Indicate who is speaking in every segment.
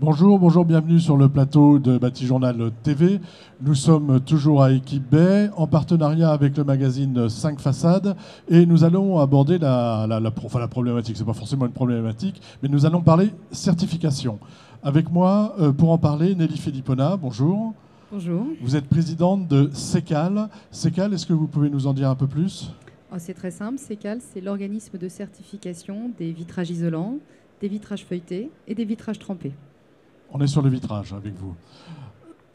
Speaker 1: Bonjour, bonjour, bienvenue sur le plateau de Batijournal TV. Nous sommes toujours à Équipe Baie, en partenariat avec le magazine 5 Façades, et nous allons aborder la problématique. Ce n'est pas forcément une problématique, mais nous allons parler certification. Avec moi, pour en parler, Nelly Filippona, bonjour.
Speaker 2: Bonjour.
Speaker 1: Vous êtes présidente de CECAL. CECAL, est-ce que vous pouvez nous en dire un peu plus?
Speaker 2: Oh, c'est très simple, CECAL, c'est l'organisme de certification des vitrages isolants, des vitrages feuilletés et des vitrages trempés.
Speaker 1: On est sur le vitrage avec vous.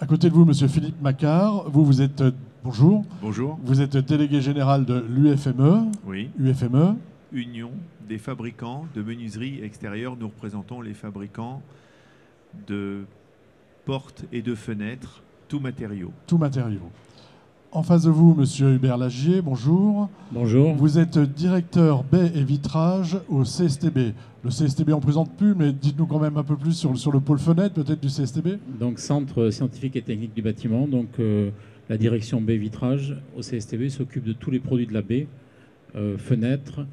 Speaker 1: À côté de vous, monsieur Philippe Macquart, vous êtes, bonjour.
Speaker 3: Bonjour.
Speaker 1: Vous êtes délégué général de l'UFME.
Speaker 3: Oui.
Speaker 1: UFME.
Speaker 3: Union des fabricants de menuiserie extérieure. Nous représentons les fabricants de portes et de fenêtres, tout matériau.
Speaker 1: Tout matériau. En face de vous, monsieur Hubert Lagier, bonjour.
Speaker 4: Bonjour.
Speaker 1: Vous êtes directeur baie et vitrage au CSTB. Le CSTB, on ne présente plus, mais dites-nous quand même un peu plus sur le pôle fenêtre, peut-être du CSTB.
Speaker 4: Donc, Centre scientifique et technique du bâtiment. Donc, la direction baie vitrage au CSTB s'occupe de tous les produits de la baie, fenêtres,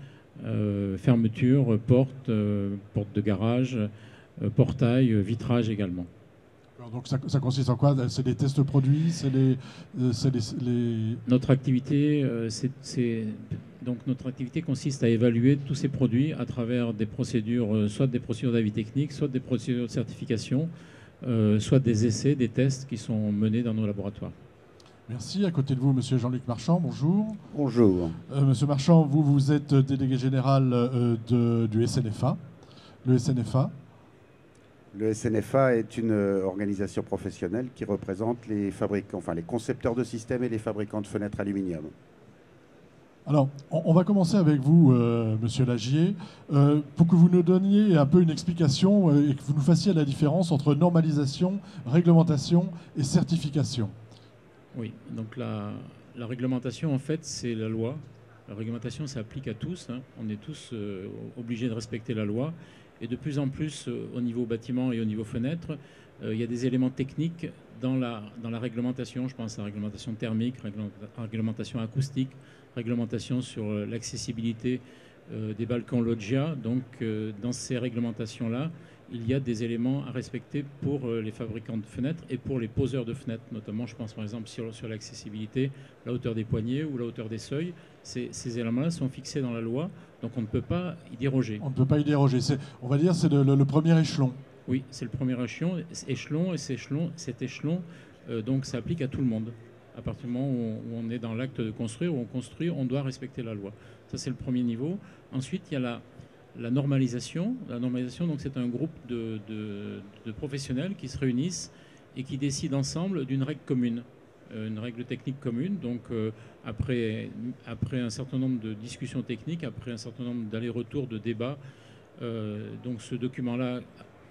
Speaker 4: fermetures, portes, portes de garage, portail, vitrage également.
Speaker 1: Donc ça consiste en quoi? C'est des tests produits,
Speaker 4: Notre activité, notre activité consiste à évaluer tous ces produits à travers des procédures, soit des procédures d'avis technique, soit des procédures de certification, soit des essais, des tests qui sont menés dans nos laboratoires.
Speaker 1: Merci. À côté de vous, monsieur Jean-Luc Marchand, bonjour.
Speaker 5: Bonjour.
Speaker 1: Monsieur Marchand, vous êtes délégué général du SNFA. Le SNFA.
Speaker 5: Le SNFA est une organisation professionnelle qui représente les fabricants, enfin les concepteurs de systèmes et les fabricants de fenêtres aluminium.
Speaker 1: Alors, on va commencer avec vous, monsieur Lagier, pour que vous nous donniez un peu une explication et que vous nous fassiez la différence entre normalisation, réglementation et certification.
Speaker 4: Oui, donc la réglementation, en fait, c'est la loi. La réglementation s'applique à tous. On est tous obligés de respecter la loi. Et de plus en plus, au niveau bâtiment et au niveau fenêtre, il y a des éléments techniques dans la réglementation. Je pense à la réglementation thermique, réglementation acoustique, réglementation sur l'accessibilité des balcons loggia. Donc, dans ces réglementations-là, il y a des éléments à respecter pour les fabricants de fenêtres et pour les poseurs de fenêtres. Notamment, je pense par exemple sur l'accessibilité, la hauteur des poignées ou la hauteur des seuils. Ces éléments-là sont fixés dans la loi, donc on ne peut pas y déroger.
Speaker 1: On ne peut pas y déroger. On va dire c'est le premier échelon.
Speaker 4: Oui, c'est le premier échelon, et cet échelon, donc ça applique à tout le monde. À partir du moment où on est dans l'acte de construire, où on construit, on doit respecter la loi. Ça, c'est le premier niveau. Ensuite, il y a la normalisation. La normalisation, donc, c'est un groupe de professionnels qui se réunissent et qui décident ensemble d'une règle commune, une règle technique commune. Donc, après un certain nombre de discussions techniques, après un certain nombre d'allers-retours, de débats, donc ce document-là,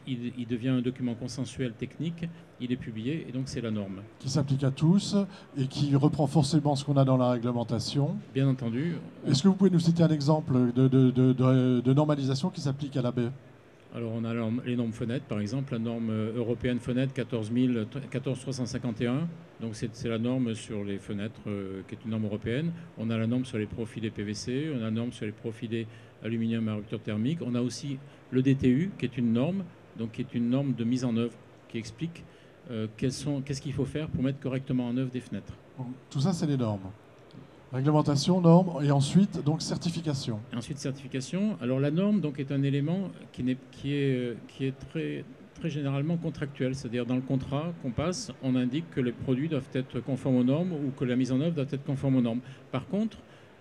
Speaker 4: il devient un document consensuel technique, il est publié et donc c'est la norme.
Speaker 1: Qui s'applique à tous et qui reprend forcément ce qu'on a dans la réglementation.
Speaker 4: Bien entendu.
Speaker 1: Est-ce que vous pouvez nous citer un exemple de normalisation qui s'applique à la baie?
Speaker 4: Alors on a les normes fenêtres, par exemple, la norme européenne fenêtre 14351, donc c'est la norme sur les fenêtres qui est une norme européenne. On a la norme sur les profilés PVC, on a la norme sur les profilés aluminium à rupture thermique. On a aussi le DTU qui est une norme, donc qui est une norme de mise en œuvre qui explique qu'est-ce qu'il faut faire pour mettre correctement en œuvre des fenêtres.
Speaker 1: Donc, tout ça, c'est les normes. Réglementation, normes, et ensuite, donc, certification.
Speaker 4: Et ensuite, certification. Alors, la norme donc, est un élément qui est très, très généralement contractuel. C'est-à-dire, dans le contrat qu'on passe, on indique que les produits doivent être conformes aux normes ou que la mise en œuvre doit être conforme aux normes. Par contre,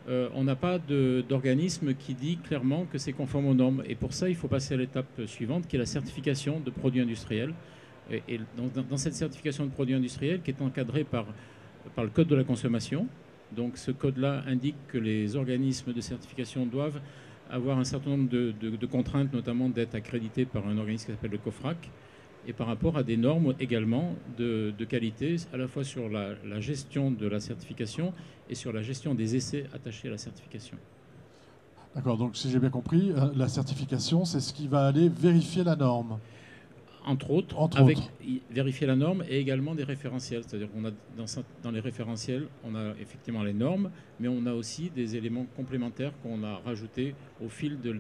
Speaker 4: on n'a pas d'organisme qui dit clairement que c'est conforme aux normes. Et pour ça, il faut passer à l'étape suivante, qui est la certification de produits industriels. Et dans cette certification de produits industriels, qui est encadrée par le Code de la consommation, donc ce code-là indique que les organismes de certification doivent avoir un certain nombre de contraintes, notamment d'être accrédités par un organisme qui s'appelle le COFRAC, et par rapport à des normes également de qualité, à la fois sur la gestion de la certification et sur la gestion des essais attachés à la certification.
Speaker 1: D'accord, donc si j'ai bien compris, la certification, c'est ce qui va aller vérifier la norme.
Speaker 4: Entre autres, vérifier la norme et également des référentiels. C'est-à-dire qu'on a dans les référentiels, on a effectivement les normes, mais on a aussi des éléments complémentaires qu'on a rajoutés au fil de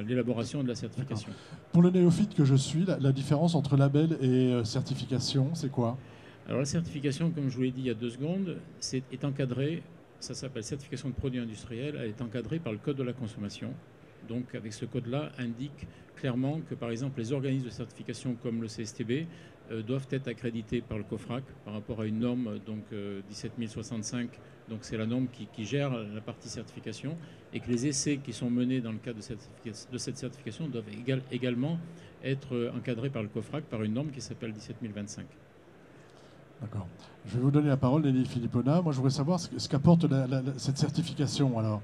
Speaker 4: l'élaboration de la certification.
Speaker 1: Pour le néophyte que je suis, la différence entre label et certification, c'est quoi?
Speaker 4: Alors la certification, comme je vous l'ai dit il y a 2 secondes, est encadrée, ça s'appelle certification de produits industriels, elle est encadrée par le Code de la consommation. Donc avec ce code-là, indique clairement que par exemple les organismes de certification comme le CSTB doivent être accrédités par le COFRAC par rapport à une norme donc 17065, donc c'est la norme qui gère la partie certification, et que les essais qui sont menés dans le cadre de cette certification doivent également être encadrés par le COFRAC par une norme qui s'appelle 17025.
Speaker 1: D'accord. Je vais vous donner la parole, Nelly Philippona. Moi, je voudrais savoir ce qu'apporte cette certification. Alors.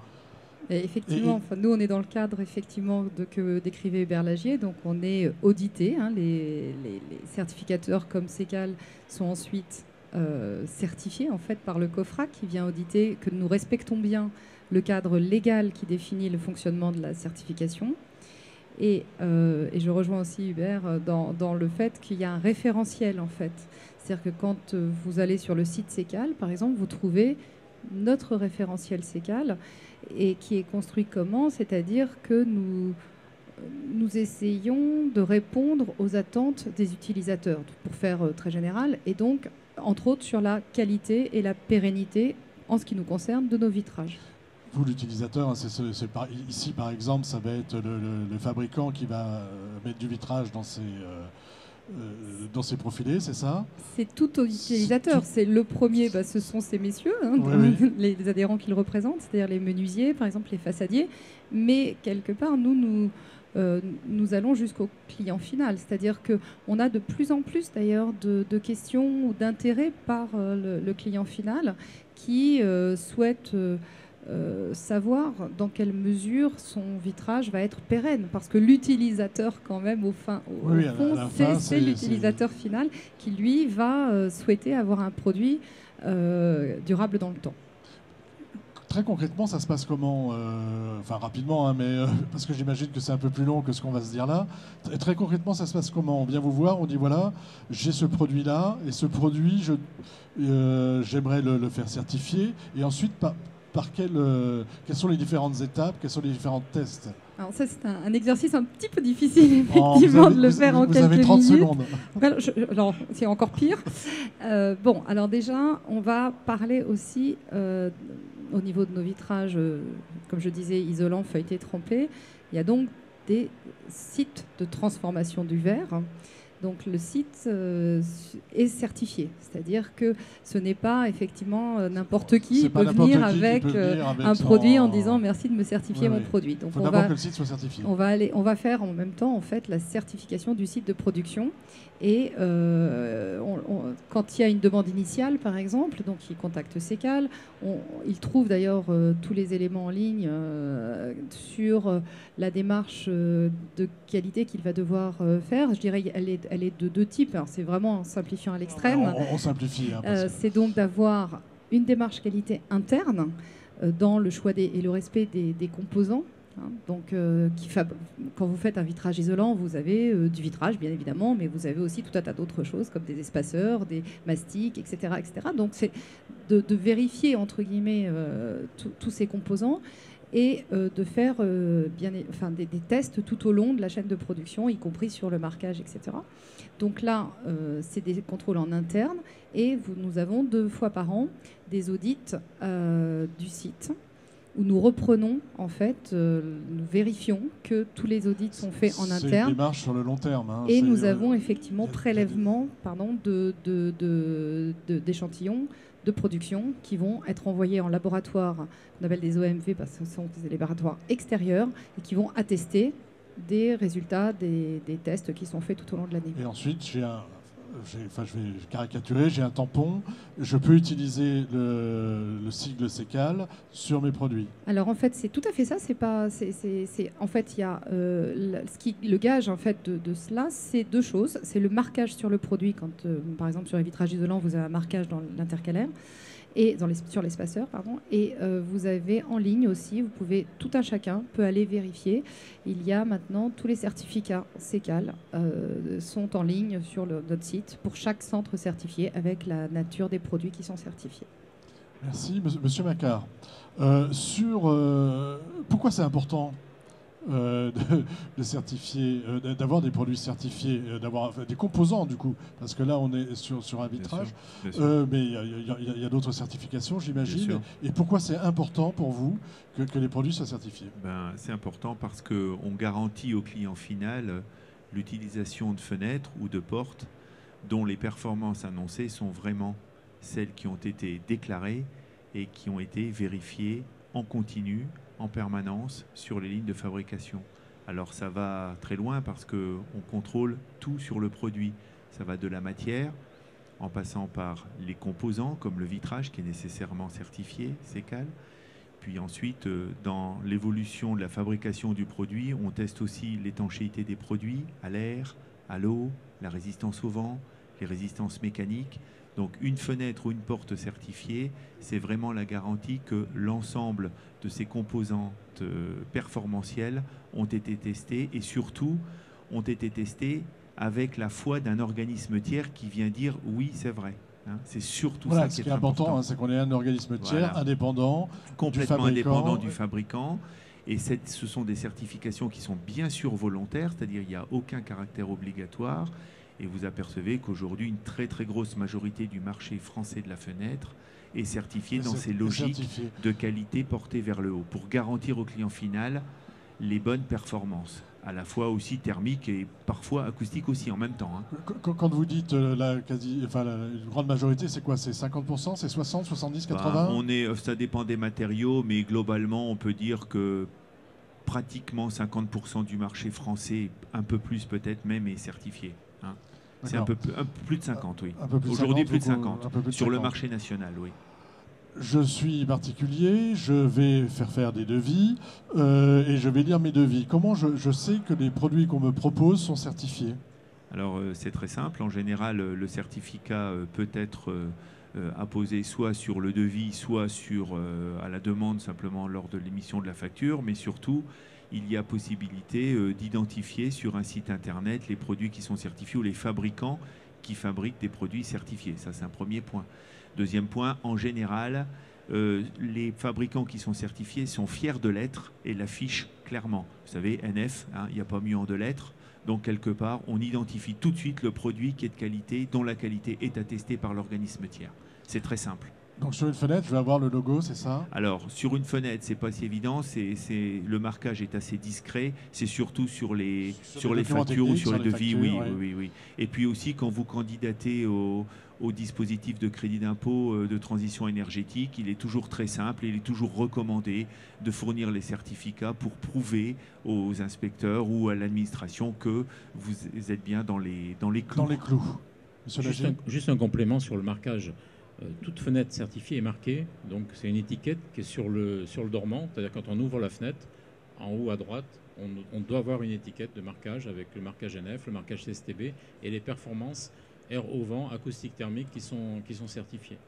Speaker 2: Et effectivement, nous, on est dans le cadre effectivement que décrivait Hubert Lagier. Donc, on est audité. Hein, les certificateurs comme CECAL sont ensuite certifiés en fait par le COFRAC qui vient auditer que nous respectons bien le cadre légal qui définit le fonctionnement de la certification. Et je rejoins aussi Hubert dans le fait qu'il y a un référentiel en fait. C'est-à-dire que quand vous allez sur le site CECAL, par exemple, vous trouvez notre référentiel CECAL et qui est construit comment? C'est-à-dire que nous essayons de répondre aux attentes des utilisateurs, pour faire très général, et donc, entre autres, sur la qualité et la pérennité, en ce qui nous concerne, de nos vitrages.
Speaker 1: Vous, l'utilisateur, hein, ici, par exemple, ça va être le fabricant qui va mettre du vitrage dans ses profilés, c'est ça? C'est tout aux utilisateurs.
Speaker 2: C'est le premier, ce sont ces messieurs, hein,
Speaker 1: oui.
Speaker 2: les adhérents qu'ils représentent, c'est-à-dire les menuisiers, par exemple, les façadiers. Mais quelque part, nous allons jusqu'au client final. C'est-à-dire qu'on a de plus en plus, d'ailleurs, de questions ou d'intérêt par le client final qui souhaite savoir dans quelle mesure son vitrage va être pérenne, parce que l'utilisateur quand même au fond c'est l'utilisateur final qui lui va souhaiter avoir un produit durable dans le temps.
Speaker 1: Très concrètement, ça se passe comment? Enfin rapidement, hein, mais parce que j'imagine que c'est un peu plus long que ce qu'on va se dire là. Très concrètement, ça se passe comment? On vient vous voir, on dit voilà, j'ai ce produit-là, et ce produit, j'aimerais le faire certifier, et ensuite quelles sont les différentes étapes, quels sont les différents tests?
Speaker 2: Alors ça, c'est un exercice un petit peu difficile, effectivement, de le faire en quelques minutes.
Speaker 1: Vous avez 30 secondes.
Speaker 2: Alors, c'est encore pire. Bon, alors déjà, on va parler aussi, au niveau de nos vitrages, comme je disais, isolants, feuilletés, trempés. Il y a donc des sites de transformation du verre. Donc le site est certifié, c'est-à-dire que ce n'est pas effectivement n'importe qui peut venir avec un produit en disant merci de me certifier mon produit. Donc
Speaker 1: il faut d'abord que le site soit certifié.
Speaker 2: On va faire en même temps en fait la certification du site de production. Et quand il y a une demande initiale, par exemple, donc il contacte CECAL, il trouve d'ailleurs tous les éléments en ligne sur la démarche de qualité qu'il va devoir faire. Je dirais qu'elle est de 2 types. C'est vraiment en simplifiant à l'extrême.
Speaker 1: On simplifie.
Speaker 2: C'est donc d'avoir une démarche qualité interne dans le choix et le respect des composants. Hein, donc, quand vous faites un vitrage isolant, vous avez du vitrage, bien évidemment, mais vous avez aussi tout un tas d'autres choses, comme des espaceurs, des mastiques, etc. etc. Donc, c'est de vérifier, entre guillemets, tous ces composants et de faire des tests tout au long de la chaîne de production, y compris sur le marquage, etc. Donc là, c'est des contrôles en interne et nous avons 2 fois par an des audits du site où nous reprenons, en fait, nous vérifions que tous les audits sont faits en interne.
Speaker 1: C'est une démarche sur le long terme. Hein,
Speaker 2: et nous avons effectivement prélèvement d'échantillons de production qui vont être envoyés en laboratoire, qu'on appelle des OMV parce que ce sont des laboratoires extérieurs, et qui vont attester des résultats des tests qui sont faits tout au long de l'année.
Speaker 1: Et ensuite, je vais caricaturer, j'ai un tampon, je peux utiliser le sigle CECAL sur mes produits.
Speaker 2: Alors en fait, c'est tout à fait ça. En fait, il y a le gage en fait de cela, c'est 2 choses. C'est le marquage sur le produit. Quand, par exemple, sur les vitrages isolants, vous avez un marquage dans l'intercalaire. et sur l'espaceur, pardon. Et vous avez en ligne aussi, vous pouvez, tout un chacun peut aller vérifier. Il y a maintenant tous les certificats CECAL sont en ligne sur notre site pour chaque centre certifié avec la nature des produits qui sont certifiés.
Speaker 1: Merci, Monsieur Macquart. Pourquoi c'est important de certifier, d'avoir des produits certifiés, d'avoir des composants du coup, parce que là on est sur un vitrage,
Speaker 3: bien sûr.
Speaker 1: mais il y a d'autres certifications, j'imagine. Et pourquoi c'est important pour vous que les produits soient certifiés?
Speaker 3: C'est important parce qu'on garantit au client final l'utilisation de fenêtres ou de portes dont les performances annoncées sont vraiment celles qui ont été déclarées et qui ont été vérifiées en continu, en permanence, sur les lignes de fabrication. Alors ça va très loin parce qu'on contrôle tout sur le produit. Ça va de la matière, en passant par les composants, comme le vitrage qui est nécessairement certifié, CECAL. Puis ensuite, dans l'évolution de la fabrication du produit, on teste aussi l'étanchéité des produits à l'air, à l'eau, la résistance au vent, les résistances mécaniques. Donc une fenêtre ou une porte certifiée, c'est vraiment la garantie que l'ensemble de ces composantes performantielles ont été testées et surtout ont été testées avec la foi d'un organisme tiers qui vient dire oui, c'est vrai. Hein, c'est surtout ça qui est important.
Speaker 1: C'est qu'on est un organisme tiers indépendant,
Speaker 3: complètement indépendant du fabricant. Et ce sont des certifications qui sont bien sûr volontaires, c'est-à-dire qu'il n'y a aucun caractère obligatoire. Et vous apercevez qu'aujourd'hui, une très très grosse majorité du marché français de la fenêtre est certifié dans ces logiques de qualité portée vers le haut pour garantir au client final les bonnes performances, à la fois aussi thermiques et parfois acoustiques aussi en même temps. Hein.
Speaker 1: Quand vous dites une grande majorité, c'est quoi? C'est 50%? C'est 60, 70, 80?
Speaker 3: Ça dépend des matériaux, mais globalement, on peut dire que pratiquement 50% du marché français, un peu plus peut-être même, est certifié. Hein. C'est un peu plus de 50, oui. Aujourd'hui, plus de 50. Sur le marché national, oui.
Speaker 1: Je suis particulier, je vais faire des devis et je vais lire mes devis. Comment je sais que les produits qu'on me propose sont certifiés?
Speaker 3: Alors, c'est très simple. En général, le certificat peut être apposé soit sur le devis, soit à la demande simplement lors de l'émission de la facture, mais surtout, il y a possibilité d'identifier sur un site internet les produits qui sont certifiés ou les fabricants qui fabriquent des produits certifiés. Ça, c'est un premier point. Deuxième point, en général, les fabricants qui sont certifiés sont fiers de l'être et l'affichent clairement. Vous savez, NF, il n'y a pas mieux en deux lettres. Donc, quelque part, on identifie tout de suite le produit qui est de qualité, dont la qualité est attestée par l'organisme tiers. C'est très simple.
Speaker 1: Donc sur une fenêtre, je vais avoir le logo, c'est ça?
Speaker 3: Alors sur une fenêtre, c'est pas si évident. Le marquage est assez discret. C'est surtout sur les factures ou sur les devis. Oui. Et puis aussi quand vous candidatez au dispositif de crédit d'impôt de transition énergétique, il est toujours très simple. Il est toujours recommandé de fournir les certificats pour prouver aux inspecteurs ou à l'administration que vous êtes bien dans les clous.
Speaker 1: Dans les clous.
Speaker 4: Juste un complément sur le marquage. Toute fenêtre certifiée est marquée, donc c'est une étiquette qui est sur le dormant, c'est-à-dire quand on ouvre la fenêtre, en haut à droite, on doit avoir une étiquette de marquage avec le marquage NF, le marquage CSTB et les performances air au vent, acoustique thermique qui sont certifiées.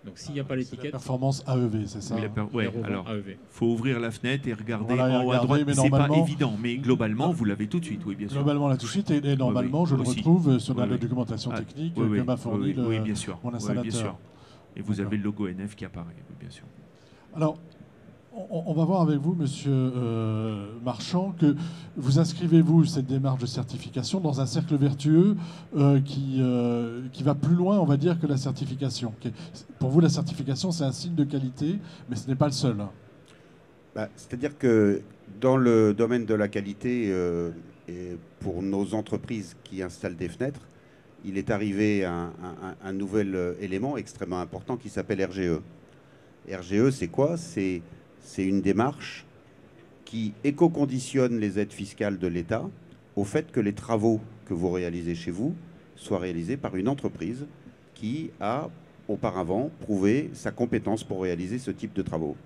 Speaker 4: Donc s'il n'y a pas l'étiquette...
Speaker 1: Performance AEV, c'est ça?
Speaker 3: Oui, alors il faut ouvrir la fenêtre et regarder
Speaker 1: en
Speaker 3: haut à droite. C'est pas évident, mais globalement, vous l'avez tout de suite, oui, bien sûr.
Speaker 1: Globalement, là tout de suite, et normalement, je le retrouve sur la documentation technique que m'a fourni
Speaker 3: bien sûr.
Speaker 1: Mon installateur.
Speaker 3: Bien sûr. Et vous avez le logo NF qui apparaît, bien sûr.
Speaker 1: Alors, on va voir avec vous, Monsieur Marchand, que vous inscrivez-vous cette démarche de certification dans un cercle vertueux qui va plus loin, on va dire, que la certification. Pour vous, la certification, c'est un signe de qualité, mais ce n'est pas le seul.
Speaker 5: C'est-à-dire que dans le domaine de la qualité, et pour nos entreprises qui installent des fenêtres, il est arrivé un nouvel élément extrêmement important qui s'appelle RGE. RGE, c'est quoi? C'est une démarche qui éco-conditionne les aides fiscales de l'État au fait que les travaux que vous réalisez chez vous soient réalisés par une entreprise qui a auparavant prouvé sa compétence pour réaliser ce type de travaux.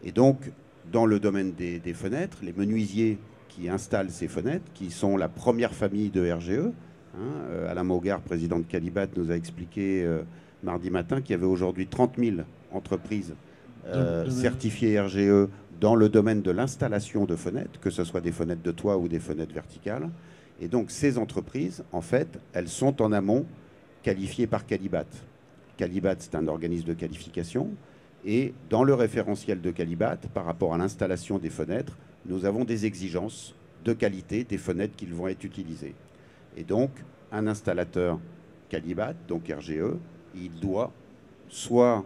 Speaker 5: Et donc, dans le domaine des fenêtres, les menuisiers qui installent ces fenêtres, qui sont la première famille de RGE, Alain Maugard, président de Calibat, nous a expliqué mardi matin qu'il y avait aujourd'hui 30 000 entreprises certifiées RGE dans le domaine de l'installation de fenêtres, que ce soit des fenêtres de toit ou des fenêtres verticales. Et donc ces entreprises, en fait, elles sont en amont qualifiées par Qualibat. Qualibat, c'est un organisme de qualification. Et dans le référentiel de Qualibat, par rapport à l'installation des fenêtres, nous avons des exigences de qualité des fenêtres qui vont être utilisées. Et donc, un installateur Qualibat, donc RGE, il doit, soit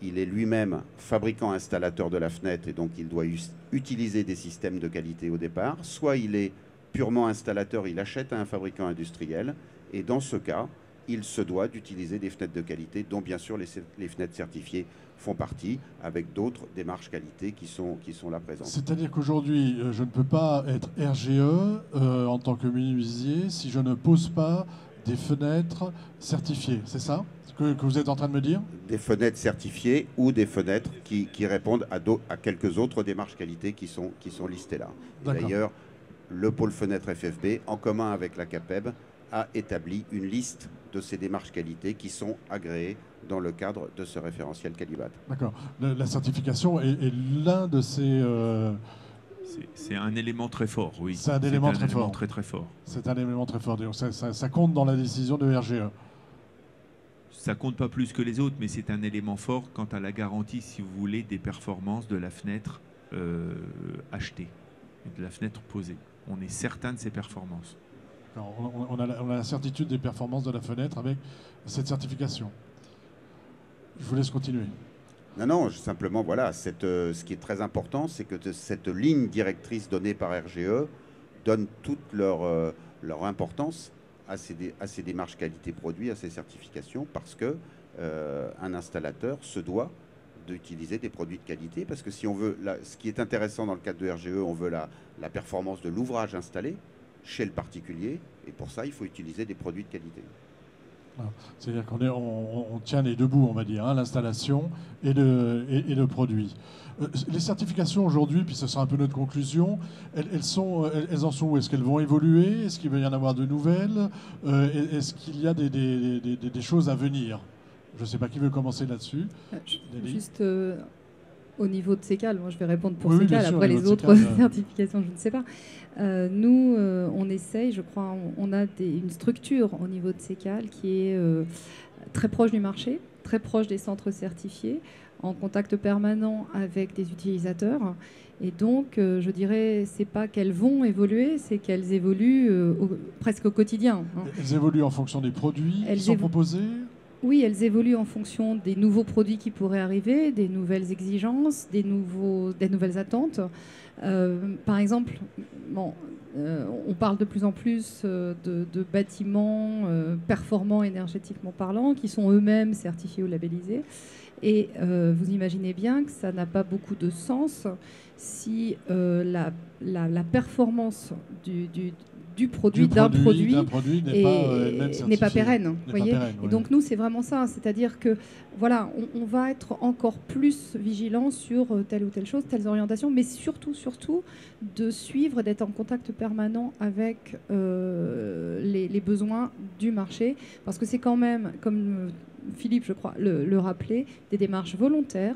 Speaker 5: il est lui-même fabricant installateur de la fenêtre et donc il doit utiliser des systèmes de qualité au départ, soit il est purement installateur, il achète à un fabricant industriel et dans ce cas, il se doit d'utiliser des fenêtres de qualité dont bien sûr les fenêtres certifiées font partie avec d'autres démarches qualité qui sont là présentes.
Speaker 1: C'est-à-dire qu'aujourd'hui, je ne peux pas être RGE en tant que menuisier si je ne pose pas des fenêtres certifiées, c'est ça que vous êtes en train de me dire?
Speaker 5: Des fenêtres certifiées ou des fenêtres qui répondent à quelques autres démarches qualité qui sont listées là. D'ailleurs, le pôle fenêtre FFB, en commun avec la CAPEB, a établi une liste de ces démarches qualité qui sont agréées dans le cadre de ce référentiel Qualibat.
Speaker 1: D'accord. La certification est l'un de ces...
Speaker 3: C'est un élément très fort, oui.
Speaker 1: C'est un élément très fort.
Speaker 3: Très, très fort.
Speaker 1: C'est un élément très fort. Donc ça compte dans la décision de RGE.
Speaker 3: Ça compte pas plus que les autres, mais c'est un élément fort quant à la garantie, si vous voulez, des performances de la fenêtre achetée, et de la fenêtre posée. On est certain de ses performances.
Speaker 1: On a la certitude des performances de la fenêtre avec cette certification. Je vous laisse continuer.
Speaker 5: Non, simplement, voilà, ce qui est très important, c'est que cette ligne directrice donnée par RGE donne toute leur importance à ces démarches qualité produit, à ces certifications, parce que un installateur se doit d'utiliser des produits de qualité, parce que si on veut, ce qui est intéressant dans le cadre de RGE, on veut la performance de l'ouvrage installé chez le particulier, et pour ça, il faut utiliser des produits de qualité.
Speaker 1: C'est-à-dire qu'on tient les deux bouts, on va dire, hein, l'installation et le produit. Les certifications aujourd'hui, puis ce sera un peu notre conclusion, elles en sont où? Est-ce qu'elles vont évoluer? Est-ce qu'il va y en avoir de nouvelles? Est-ce qu'il y a des choses à venir? Je ne sais pas qui veut commencer là-dessus.
Speaker 2: Juste au niveau de CECAL, moi je vais répondre pour
Speaker 1: oui,
Speaker 2: CECAL, après les autres certifications, je ne sais pas. Nous, on essaye, je crois, on a une structure au niveau de CECAL qui est très proche du marché, très proche des centres certifiés, en contact permanent avec des utilisateurs. Et donc, je dirais, c'est pas qu'elles vont évoluer, c'est qu'elles évoluent presque au quotidien. Hein.
Speaker 1: Elles évoluent en fonction des produits qui sont proposés?
Speaker 2: Oui, elles évoluent en fonction des nouveaux produits qui pourraient arriver, des nouvelles exigences, des nouvelles attentes. Par exemple, on parle de plus en plus de bâtiments performants énergétiquement parlant, qui sont eux-mêmes certifiés ou labellisés. Et vous imaginez bien que ça n'a pas beaucoup de sens si la performance d'un produit n'est pas pérenne. Et donc nous, c'est vraiment ça. C'est-à-dire que voilà, on va être encore plus vigilant sur telle ou telle chose, telles orientations, mais surtout de suivre, d'être en contact permanent avec les besoins du marché. Parce que c'est quand même, comme Philippe, je crois, le rappelait, des démarches volontaires,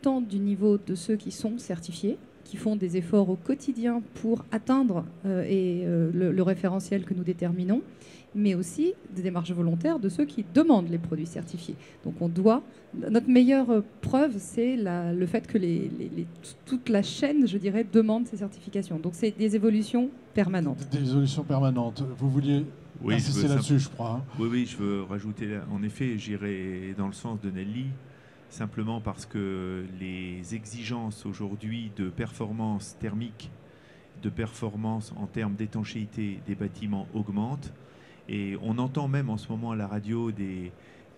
Speaker 2: tant du niveau de ceux qui sont certifiés, qui font des efforts au quotidien pour atteindre le référentiel que nous déterminons, mais aussi des démarches volontaires de ceux qui demandent les produits certifiés. Donc notre meilleure preuve, c'est le fait que toute la chaîne, je dirais, demande ces certifications. Donc c'est des évolutions permanentes.
Speaker 1: Des évolutions permanentes. Vous vouliez insister là-dessus, je crois. Hein.
Speaker 3: Oui, je veux rajouter, en effet, j'irai dans le sens de Nelly, simplement parce que les exigences aujourd'hui de performance thermique, de performance en termes d'étanchéité des bâtiments augmentent. Et on entend même en ce moment à la radio des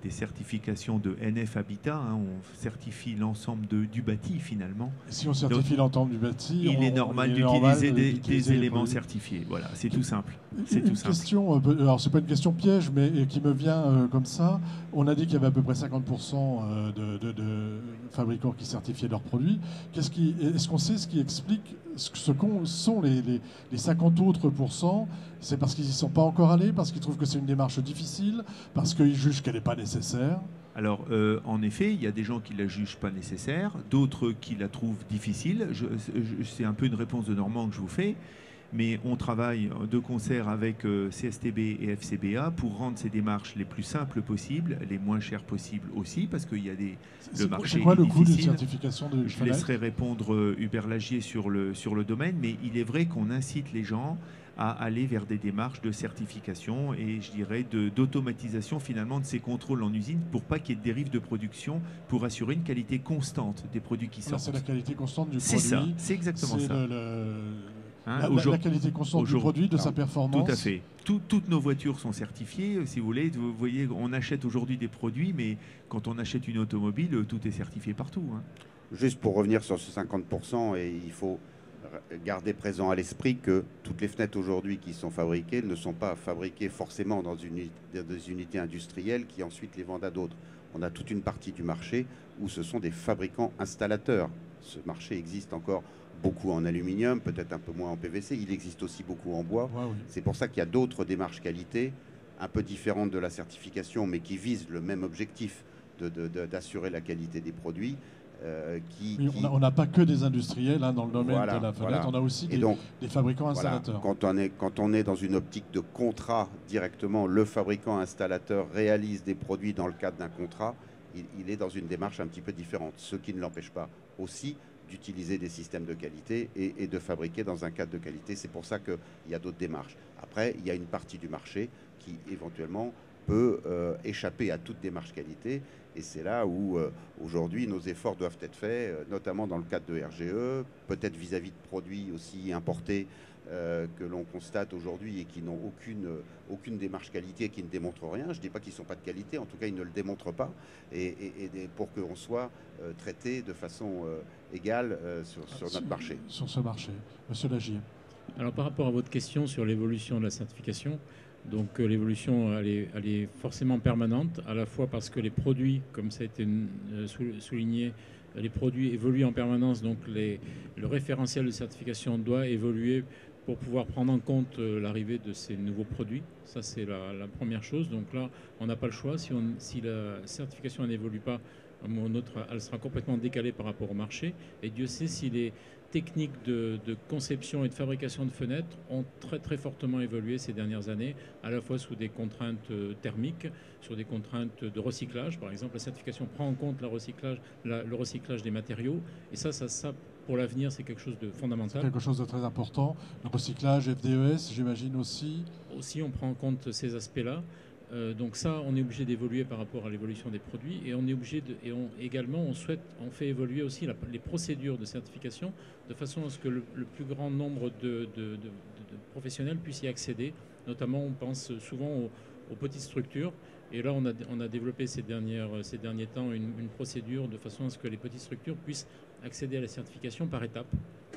Speaker 3: certifications de NF Habitat. Hein, on certifie l'ensemble du bâti finalement.
Speaker 1: Et si on certifie l'ensemble du bâti,
Speaker 3: il est normal d'utiliser des éléments certifiés. Voilà, c'est tout simple.
Speaker 1: Question, alors c'est pas une question piège, mais qui me vient comme ça. On a dit qu'il y avait à peu près 50% de fabricants qui certifiaient leurs produits. Est-ce qu'on sait ce qui explique ce sont les 50 autres pourcents? C'est parce qu'ils n'y sont pas encore allés, parce qu'ils trouvent que c'est une démarche difficile, parce qu'ils jugent qu'elle n'est pas nécessaire?
Speaker 3: Alors, en effet, il y a des gens qui la jugent pas nécessaire, d'autres qui la trouvent difficile. C'est un peu une réponse de Normand que je vous fais, mais on travaille de concert avec CSTB et FCBA pour rendre ces démarches les plus simples possibles, les moins chères possibles aussi, parce qu'il y a le marché
Speaker 1: C'est quoi le coût de
Speaker 3: difficile.
Speaker 1: certification de
Speaker 3: Je laisserai répondre Hubert Lagier sur le domaine, mais il est vrai qu'on incite les gens à aller vers des démarches de certification et je dirais d'automatisation finalement de ces contrôles en usine pour pas qu'il y ait de dérive de production, pour assurer une qualité constante des produits qui sortent.
Speaker 1: C'est la qualité constante du produit.
Speaker 3: C'est ça, c'est exactement ça.
Speaker 1: La qualité constante du produit, de sa performance.
Speaker 3: Tout à fait. Toutes nos voitures sont certifiées, si vous voulez. Vous voyez, on achète aujourd'hui des produits, mais quand on achète une automobile, tout est certifié partout.
Speaker 5: Juste pour revenir sur ce 50%, et il faut garder présent à l'esprit que toutes les fenêtres aujourd'hui qui sont fabriquées ne sont pas fabriquées forcément dans des unités industrielles qui ensuite les vendent à d'autres. On a toute une partie du marché où ce sont des fabricants installateurs. Ce marché existe encore beaucoup en aluminium, peut-être un peu moins en PVC. Il existe aussi beaucoup en bois.
Speaker 1: Ouais, oui.
Speaker 5: C'est pour ça qu'il y a d'autres démarches qualité, un peu différentes de la certification, mais qui visent le même objectif d'assurer la qualité des produits.
Speaker 1: On n'a pas que des industriels dans le domaine
Speaker 5: voilà,
Speaker 1: de la fenêtre, on a aussi des fabricants installateurs.
Speaker 5: Quand on est dans une optique de contrat directement, le fabricant installateur réalise des produits dans le cadre d'un contrat, il est dans une démarche un petit peu différente, ce qui ne l'empêche pas aussi d'utiliser des systèmes de qualité et de fabriquer dans un cadre de qualité. C'est pour ça qu'il y a d'autres démarches. Après, il y a une partie du marché qui éventuellement peut échapper à toute démarche qualité. Et c'est là où aujourd'hui nos efforts doivent être faits, notamment dans le cadre de RGE, peut-être vis-à-vis de produits aussi importés que l'on constate aujourd'hui et qui n'ont aucune démarche qualité et qui ne démontrent rien. Je ne dis pas qu'ils ne sont pas de qualité, en tout cas ils ne le démontrent pas, et pour qu'on soit traité de façon égale sur notre marché.
Speaker 1: Sur ce marché. Monsieur Lagier.
Speaker 4: Alors par rapport à votre question sur l'évolution de la certification, donc l'évolution elle est forcément permanente, à la fois parce que les produits, comme ça a été souligné, les produits évoluent en permanence, donc le référentiel de certification doit évoluer pour pouvoir prendre en compte l'arrivée de ces nouveaux produits. Ça, c'est la première chose. Donc là, on n'a pas le choix. Si la certification n'évolue pas, elle sera complètement décalée par rapport au marché. Et Dieu sait si les techniques de conception et de fabrication de fenêtres ont très très fortement évolué ces dernières années, à la fois sous des contraintes thermiques, sur des contraintes de recyclage. Par exemple, la certification prend en compte le recyclage des matériaux. Et ça pour l'avenir, c'est quelque chose de fondamental.
Speaker 1: Quelque chose de très important. Le recyclage, FDES, j'imagine aussi.
Speaker 4: Aussi, on prend en compte ces aspects-là. Donc ça, on est obligé d'évoluer par rapport à l'évolution des produits, et on est obligé également, on fait évoluer aussi les procédures de certification de façon à ce que le plus grand nombre de professionnels puissent y accéder. Notamment, on pense souvent aux petites structures. Et là, on a développé ces derniers temps une procédure de façon à ce que les petites structures puissent accéder à la certification par étapes,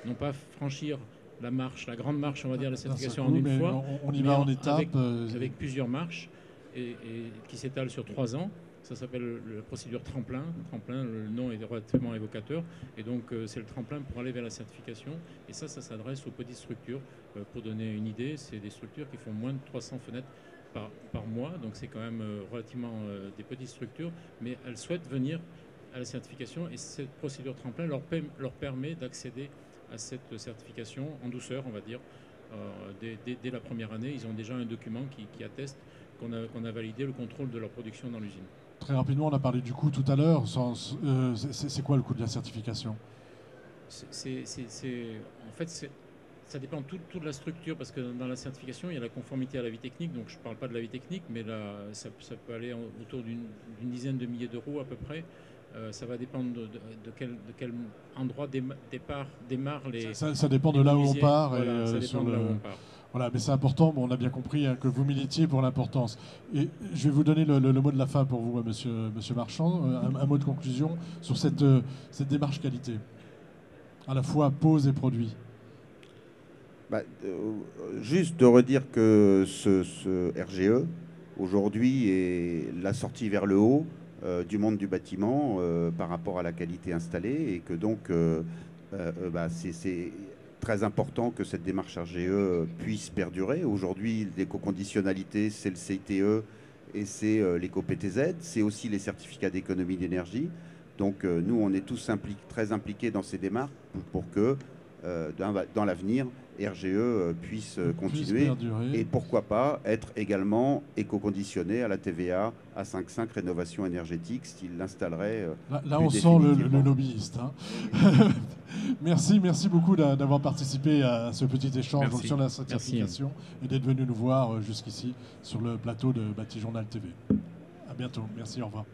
Speaker 4: non pas franchir la grande marche, on va dire, la certification en une fois.
Speaker 1: On y va en étapes.
Speaker 4: Avec plusieurs marches et qui s'étalent sur 3 ans. Ça s'appelle la procédure tremplin. Tremplin, le nom est relativement évocateur. Et donc, c'est le tremplin pour aller vers la certification. Et ça s'adresse aux petites structures. Pour donner une idée, c'est des structures qui font moins de 300 fenêtres par mois. Donc, c'est quand même relativement des petites structures. Mais elles souhaitent venir à la certification. Et cette procédure tremplin leur permet d'accéder à cette certification en douceur, on va dire. Dès la première année, ils ont déjà un document qui atteste qu'on a validé le contrôle de leur production dans l'usine.
Speaker 1: Très rapidement, on a parlé du coût tout à l'heure. C'est quoi le coût de la certification ?
Speaker 4: En fait, ça dépend tout de la structure, parce que dans la certification, il y a la conformité à l'avis technique. Donc, je ne parle pas de l'avis technique, mais là, ça peut aller autour d'une dizaine de milliers d'euros à peu près. Ça va dépendre de quel endroit démarre les...
Speaker 1: Ça dépend de là où on part.
Speaker 4: Voilà, ça dépend de là où on part.
Speaker 1: Voilà, mais c'est important. On a bien compris que vous militiez pour l'importance. Et je vais vous donner le mot de la fin pour vous, monsieur Marchand. Un mot de conclusion sur cette démarche qualité, à la fois pose et produit.
Speaker 5: Juste de redire que ce RGE, aujourd'hui, est la sortie vers le haut du monde du bâtiment par rapport à la qualité installée, et que donc c'est très important que cette démarche RGE puisse perdurer. Aujourd'hui, l'éco-conditionnalité, c'est le CITE, et c'est l'éco-PTZ, c'est aussi les certificats d'économie d'énergie. Donc nous, on est tous très impliqués dans ces démarches pour que dans l'avenir, RGE puisse continuer et pourquoi pas être également éco-conditionné à la TVA à 5,5 rénovation énergétique s'il l'installerait.
Speaker 1: Là on sent le lobbyiste. Hein. Merci beaucoup d'avoir participé à ce petit échange sur la certification et d'être venu nous voir jusqu'ici sur le plateau de Bâti Journal TV. À bientôt. Merci, au revoir.